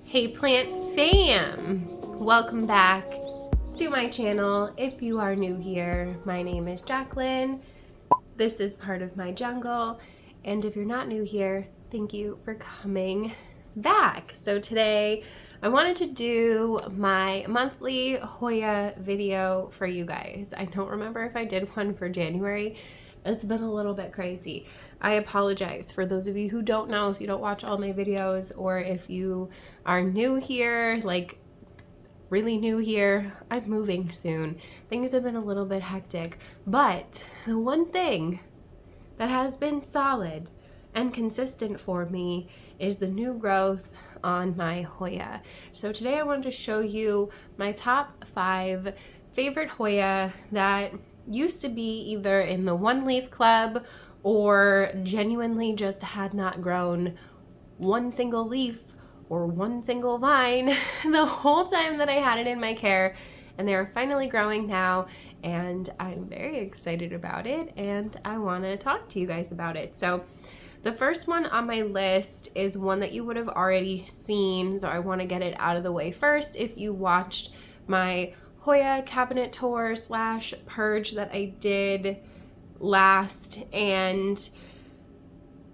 Hey plant fam! Welcome back to my channel. If you are new here, my name is Jacqueline. This is part of my jungle. And if you're not new here, thank you for coming back. So today I wanted to do my monthly Hoya video for you guys. I don't remember if I did one for January. It's been a little bit crazy. I apologize for those of you who don't know, if you don't watch all my videos, or if you are new here, like really new here. I'm moving soon. Things have been a little bit hectic, but the one thing that has been solid and consistent for me is the new growth on my Hoya. So today I wanted to show you my top 5 favorite Hoya that used to be either in the one leaf club or genuinely just had not grown one single leaf or one single vine the whole time that I had it in my care, and they are finally growing now, and I'm very excited about it and I want to talk to you guys about it. So the first one on my list is one that you would have already seen, so I want to get it out of the way first. If you watched my Hoya cabinet tour / purge that I did last, and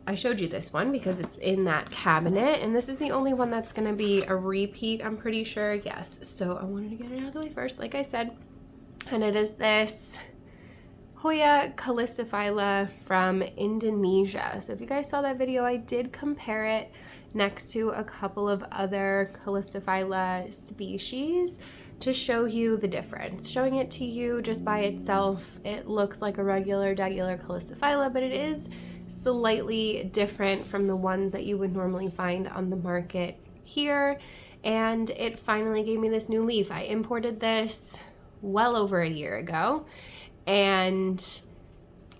I showed you this one because it's in that cabinet, and this is the only one that's going to be a repeat, I'm pretty sure. Yes, so I wanted to get it out of the way first, like I said, and it is this Hoya Calistophylla from Indonesia. So if you guys saw that video, I did compare it next to a couple of other Calistophylla species to show you the difference. Showing it to you just by itself, it looks like a regular Calistophylla, but it is slightly different from the ones that you would normally find on the market here. And it finally gave me this new leaf. I imported this well over a year ago, and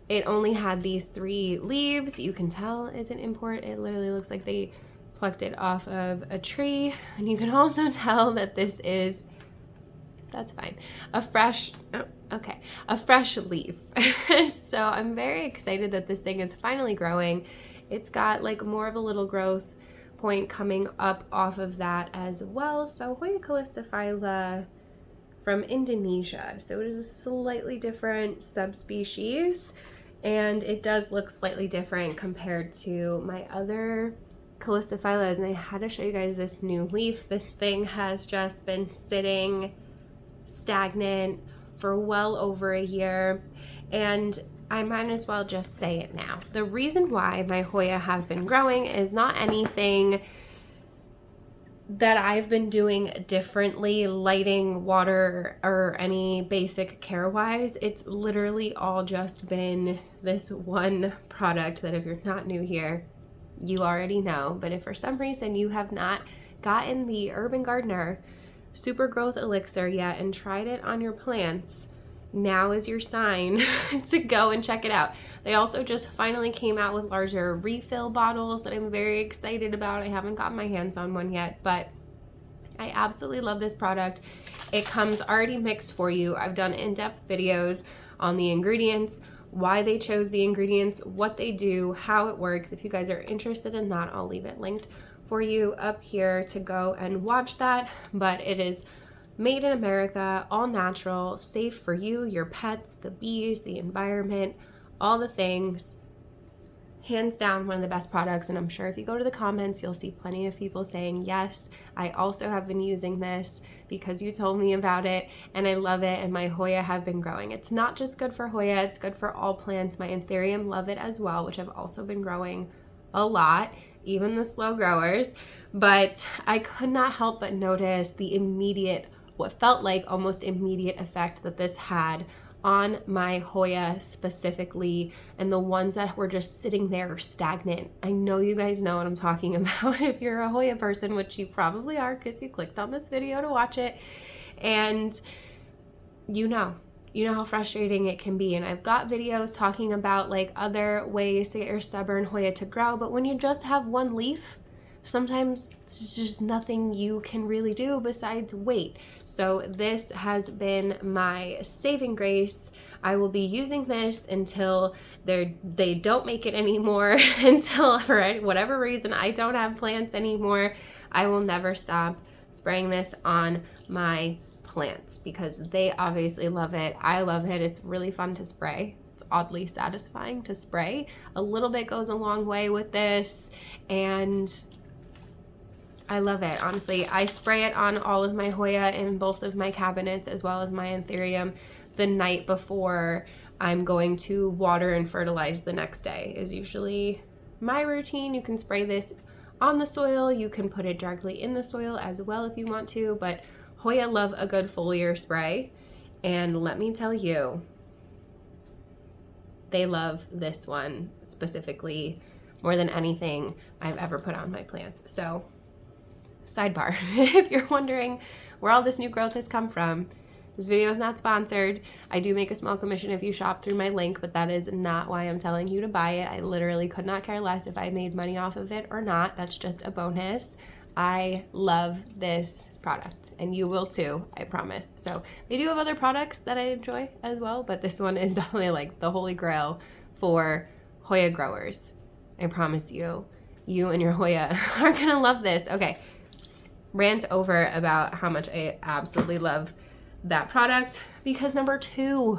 it only had these 3 leaves. You can tell it's an import. It literally looks like they plucked it off of a tree. And you can also tell that this is, that's fine, a fresh leaf. So I'm very excited that this thing is finally growing. It's got like more of a little growth point coming up off of that as well. So Hoya Calistophylla from Indonesia. So it is a slightly different subspecies, and it does look slightly different compared to my other Calistophyllas. And I had to show you guys this new leaf. This thing has just been sitting stagnant for well over a year, and I might as well just say it now. The reason why my Hoya have been growing is not anything that I've been doing differently, lighting, water, or any basic care wise. It's literally all just been this one product that if you're not new here, you already know. But if for some reason you have not gotten the Urban Gardener Super Growth Elixir yet and tried it on your plants, now is your sign to go and check it out. They also just finally came out with larger refill bottles that I'm very excited about. I haven't gotten my hands on one yet, but I absolutely love this product. It comes already mixed for you. I've done in-depth videos on the ingredients, why they chose the ingredients, what they do, how it works. If you guys are interested in that, I'll leave it linked for you up here to go and watch that. But it is made in America, all natural, safe for you, your pets, the bees, the environment, all the things. Hands down, one of the best products. And I'm sure if you go to the comments, you'll see plenty of people saying, yes, I also have been using this because you told me about it and I love it, and my Hoya have been growing. It's not just good for Hoya, it's good for all plants. My Anthurium love it as well, which I've also been growing a lot, even the slow growers. But I could not help but notice the immediate, what felt like almost immediate effect that this had on my Hoya specifically, and the ones that were just sitting there stagnant. I know you guys know what I'm talking about if you're a Hoya person, which you probably are because you clicked on this video to watch it, and you know how frustrating it can be. And I've got videos talking about like other ways to get your stubborn Hoya to grow, but when you just have one leaf, sometimes there's just nothing you can really do besides wait. So this has been my saving grace. I will be using this until they don't make it anymore, until for whatever reason I don't have plants anymore. I will never stop spraying this on my plants because they obviously love it. I love it. It's really fun to spray. It's oddly satisfying to spray. A little bit goes a long way with this, and I love it. Honestly, I spray it on all of my Hoya in both of my cabinets as well as my anthurium the night before I'm going to water and fertilize the next day is usually my routine. You can spray this on the soil. You can put it directly in the soil as well if you want to, but Hoya love a good foliar spray, and let me tell you, they love this one specifically more than anything I've ever put on my plants. So, sidebar, if you're wondering where all this new growth has come from, this video is not sponsored. I do make a small commission if you shop through my link, but that is not why I'm telling you to buy it. I literally could not care less if I made money off of it or not. That's just a bonus. I love this product, and you will too, I promise. So they do have other products that I enjoy as well, but this one is definitely like the holy grail for Hoya growers. I promise you, you and your Hoya are gonna love this. Okay, rant over about how much I absolutely love that product, because number 2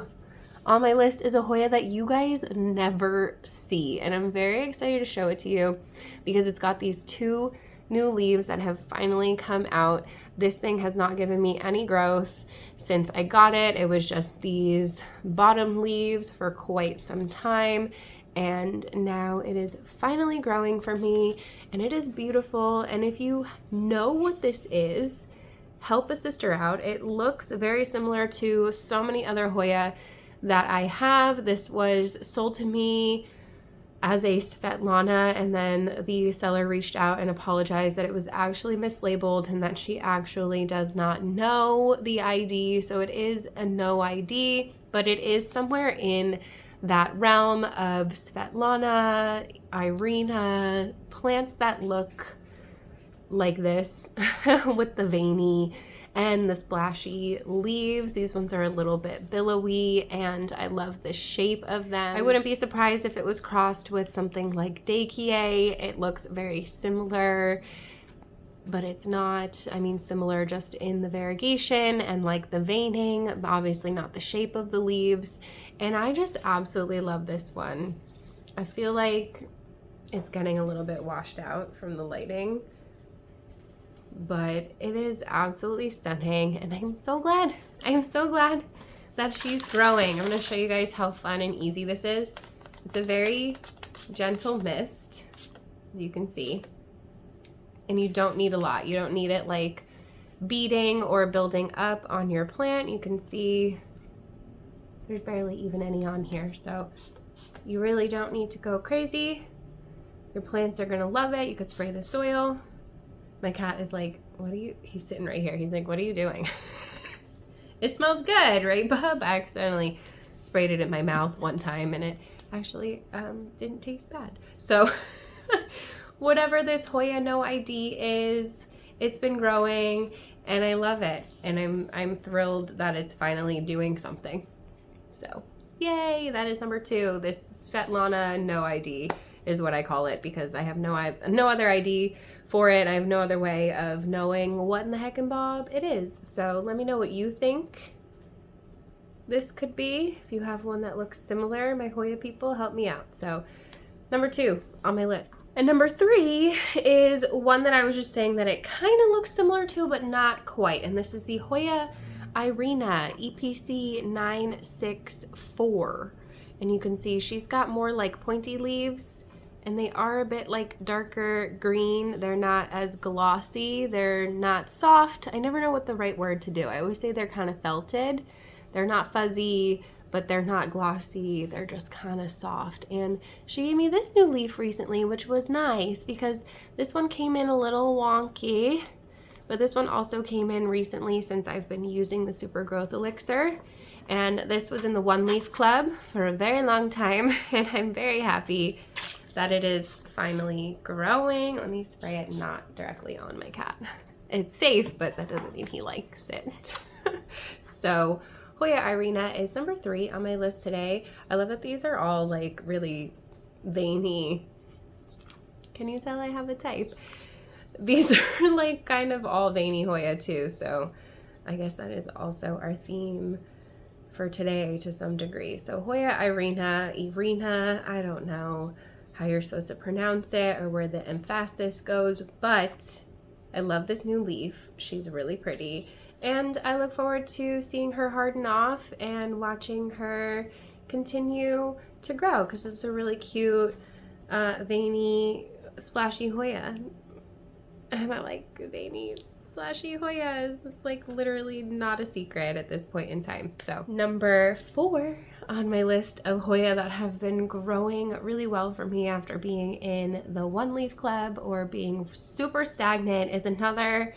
on my list is a Hoya that you guys never see, and I'm very excited to show it to you because it's got these 2 new leaves that have finally come out. This thing has not given me any growth since I got it. It was just these bottom leaves for quite some time, and now it is finally growing for me, and it is beautiful. And if you know what this is, help a sister out. It looks very similar to so many other Hoya that I have. This was sold to me as a Svetlana, and then the seller reached out and apologized that it was actually mislabeled and that she actually does not know the ID. So it is a no ID, but it is somewhere in that realm of Svetlana, Irina, plants that look like this with the veiny and the splashy leaves. These ones are a little bit billowy, and I love the shape of them. I wouldn't be surprised if it was crossed with something like Daikie. It looks very similar, but it's not. I mean, similar just in the variegation and like the veining, obviously not the shape of the leaves. And I just absolutely love this one. I feel like it's getting a little bit washed out from the lighting, but it is absolutely stunning, and I'm so glad. I'm so glad that she's growing. I'm going to show you guys how fun and easy this is. It's a very gentle mist, as you can see, and you don't need a lot. You don't need it like beading or building up on your plant. You can see there's barely even any on here, so you really don't need to go crazy. Your plants are going to love it. You could spray the soil. My cat is like, he's sitting right here. He's like, what are you doing? It smells good, right, Bub? I accidentally sprayed it in my mouth one time, and it actually didn't taste bad. So whatever this Hoya no ID is, it's been growing, and I love it. And I'm thrilled that it's finally doing something. So yay, that is number 2. This Svetlana no ID is what I call it, because I have no other ID for it. I have no other way of knowing what in the heck and bob it is. So let me know what you think this could be. If you have one that looks similar, my Hoya people, help me out. So number 2 on my list. And number 3 is one that I was just saying that it kind of looks similar to, but not quite. And this is the Hoya Irina EPC 964. And you can see she's got more like pointy leaves, and they are a bit like darker green. They're not as glossy. They're not soft. I never know what the right word to do. I always say they're kind of felted. They're not fuzzy, but they're not glossy. They're just kind of soft. And she gave me this new leaf recently, which was nice because this one came in a little wonky, but this one also came in recently since I've been using the Super Growth Elixir. And this was in the One Leaf Club for a very long time, and I'm very happy that it is finally growing. Let me spray it not directly on my cat. It's safe, but that doesn't mean he likes it. So Hoya Irina is number 3 on my list today. I love that these are all like really veiny. Can you tell I have a type? These are like kind of all veiny Hoya too, so I guess that is also our theme for today to some degree. So Hoya Irina, I don't know how you're supposed to pronounce it or where the emphasis goes, but I love this new leaf. She's really pretty, and I look forward to seeing her harden off and watching her continue to grow, because it's a really cute veiny splashy Hoya. And I like veiny splashy Hoyas. It's like literally not a secret at this point in time. So number 4 on my list of Hoya that have been growing really well for me after being in the one leaf club or being super stagnant is another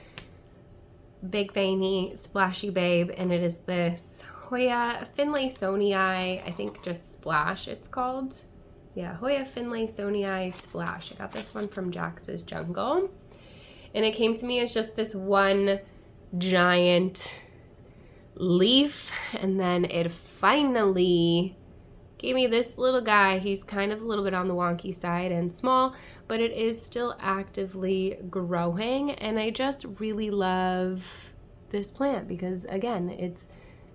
big veiny splashy babe, and it is this Hoya Finlaysonii, I think just Splash it's called. Yeah, Hoya Finlaysonii Splash. I got this one from Jax's Jungle, and it came to me as just this one giant leaf, and then it finally gave me this little guy. He's kind of a little bit on the wonky side and small, but it is still actively growing, and I just really love this plant because, again, it's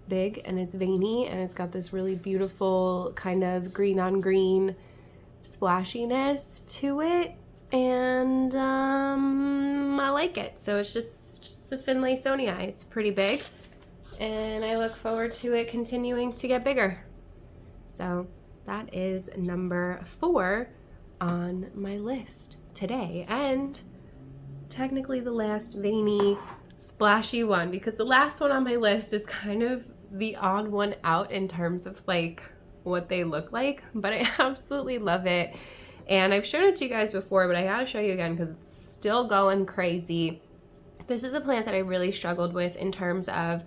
big and it's veiny and it's got this really beautiful kind of green on green splashiness to it, and I like it. So it's just a Finlaysonii. It's pretty big, and I look forward to it continuing to get bigger. So that is number 4 on my list today, and technically the last veiny splashy one, because the last one on my list is kind of the odd one out in terms of like what they look like, but I absolutely love it. And I've shown it to you guys before, but I gotta show you again because it's still going crazy. This is a plant that I really struggled with in terms of,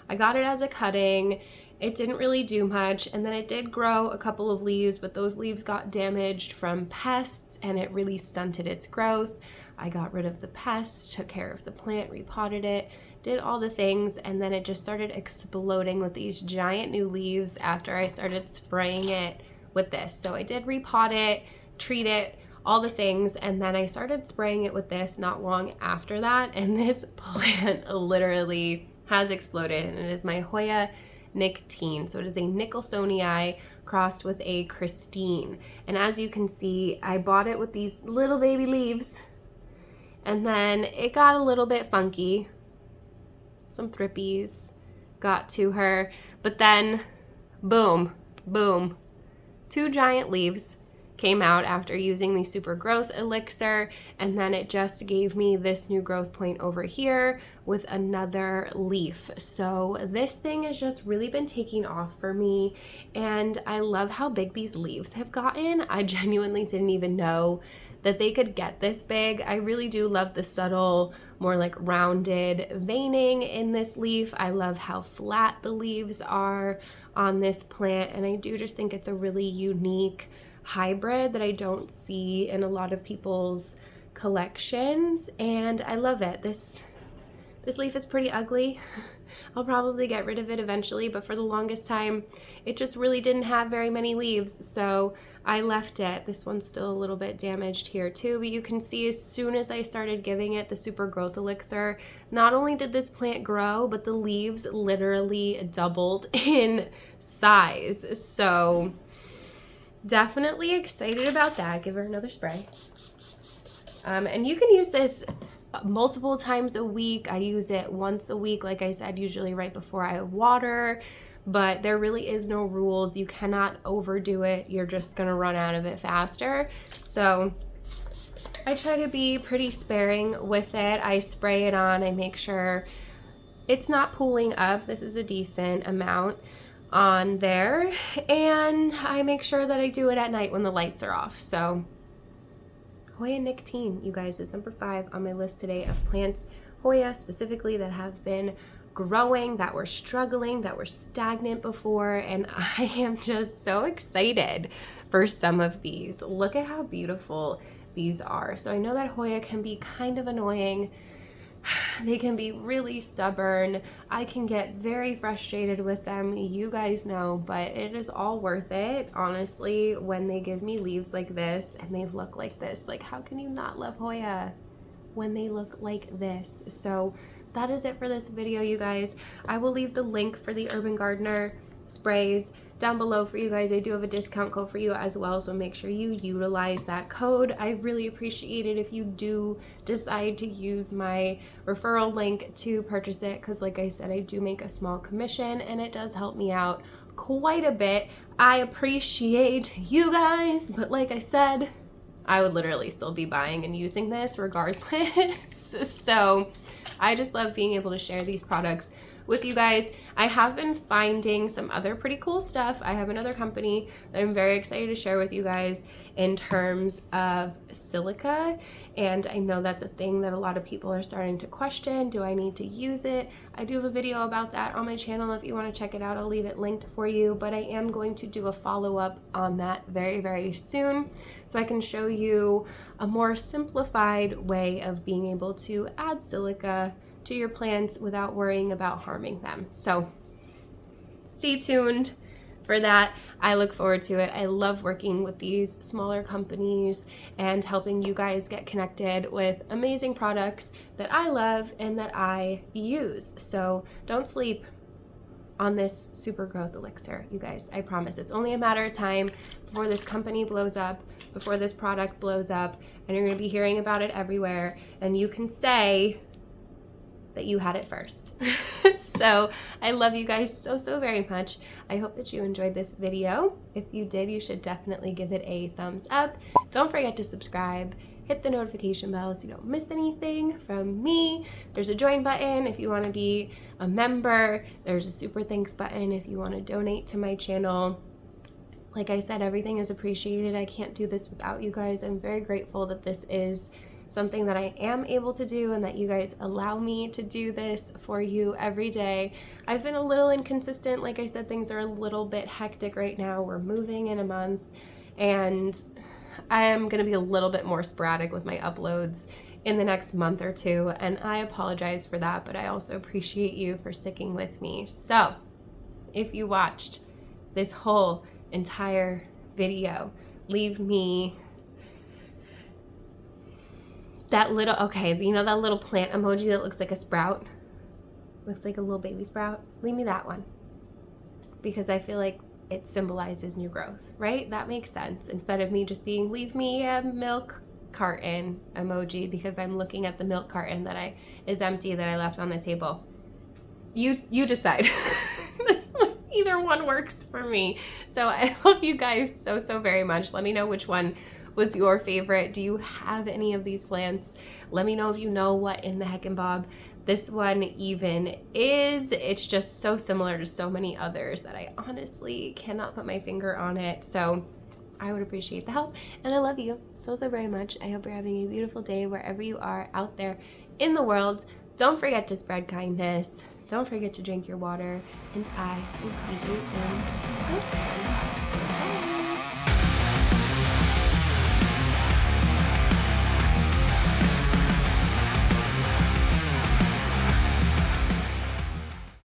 I got it as a cutting. It didn't really do much, and then it did grow a couple of leaves, but those leaves got damaged from pests and it really stunted its growth. I got rid of the pests, took care of the plant, repotted it, did all the things, and then it just started exploding with these giant new leaves after I started spraying it with this. So I did repot it, treat it, all the things, and then I started spraying it with this not long after that, and this plant literally has exploded, and it is my Hoya Nictine. So it is a Nicholsonii crossed with a Christine, and as you can see, I bought it with these little baby leaves, and then it got a little bit funky. Some thrippies got to her, but then boom, boom, 2 giant leaves came out after using the super growth elixir, and then it just gave me this new growth point over here with another leaf. So this thing has just really been taking off for me, and I love how big these leaves have gotten. I genuinely didn't even know that they could get this big. I really do love the subtle, more like rounded veining in this leaf. I love how flat the leaves are on this plant, and I do just think it's a really unique hybrid that I don't see in a lot of people's collections, and I love it. This leaf is pretty ugly. I'll probably get rid of it eventually, but for the longest time it just really didn't have very many leaves, so I left it. This one's still a little bit damaged here too, but you can see as soon as I started giving it the super growth elixir, not only did this plant grow, but the leaves literally doubled in size. So definitely excited about that. Give her another spray. And you can use this multiple times a week. I use it once a week, like I said, usually right before I water, but there really is no rules. You cannot overdo it. You're just gonna run out of it faster. So I try to be pretty sparing with it. I spray it on, I make sure it's not pooling up. This is a decent amount on there, and I make sure that I do it at night when the lights are off. So Hoya Nictine, you guys, is number 5 on my list today of plants, Hoya specifically, that have been growing, that were struggling, that were stagnant before, and I am just so excited for some of these. Look at how beautiful these are. So I know that Hoya can be kind of annoying. They can be really stubborn. I can get very frustrated with them, you guys know, but it is all worth it, honestly, when they give me leaves like this and they look like this. Like, how can you not love Hoya? when they look like this. So that is it for this video, you guys. I will leave the link for the Urban Gardener sprays down below for you guys. I do have a discount code for you as well, so make sure you utilize that code. I really appreciate it if you do decide to use my referral link to purchase it, because like I said, I do make a small commission and it does help me out quite a bit. I appreciate you guys, but like I said, I would literally still be buying and using this regardless. So I just love being able to share these products with you guys. I have been finding some other pretty cool stuff. I have another company that I'm very excited to share with you guys in terms of silica, and I know that's a thing that a lot of people are starting to question. Do I need to use it? I do have a video about that on my channel. If you want to check it out, I'll leave it linked for you, but I am going to do a follow-up on that very, very soon, so I can show you a more simplified way of being able to add silica to your plants without worrying about harming them. So stay tuned for that. I look forward to it. I love working with these smaller companies and helping you guys get connected with amazing products that I love and that I use. So don't sleep on this super growth elixir, you guys. I promise it's only a matter of time before this company blows up, before this product blows up, and you're gonna be hearing about it everywhere, and you can say that you had it first. So I love you guys so, so very much. I hope that you enjoyed this video. If you did, you should definitely give it a thumbs up. Don't forget to subscribe, hit the notification bell so you don't miss anything from me. There's a join button if you want to be a member. There's a super thanks button if you want to donate to my channel. Like I said, everything is appreciated. I can't do this without you guys. I'm very grateful that this is something that I am able to do and that you guys allow me to do this for you every day. I've been a little inconsistent. Like I said, things are a little bit hectic right now. We're moving in a month and I am going to be a little bit more sporadic with my uploads in the next month or two, and I apologize for that, but I also appreciate you for sticking with me. So if you watched this whole entire video, leave me that little, okay, you know that little plant emoji that looks like a sprout? Looks like a little baby sprout? Leave me that one. Because I feel like it symbolizes new growth, right? That makes sense. Instead of me just being, leave me a milk carton emoji, because I'm looking at the milk carton that is empty that I left on the table. You decide. Either one works for me. So I love you guys so, so very much. Let me know which one was your favorite. Do you have any of these plants? Let me know if you know what in the heck and bob this one even is. It's just so similar to so many others that I honestly cannot put my finger on it. So I would appreciate the help, and I love you so, so very much. I hope you're having a beautiful day wherever you are out there in the world. Don't forget to spread kindness. Don't forget to drink your water, and I will see you in the next one.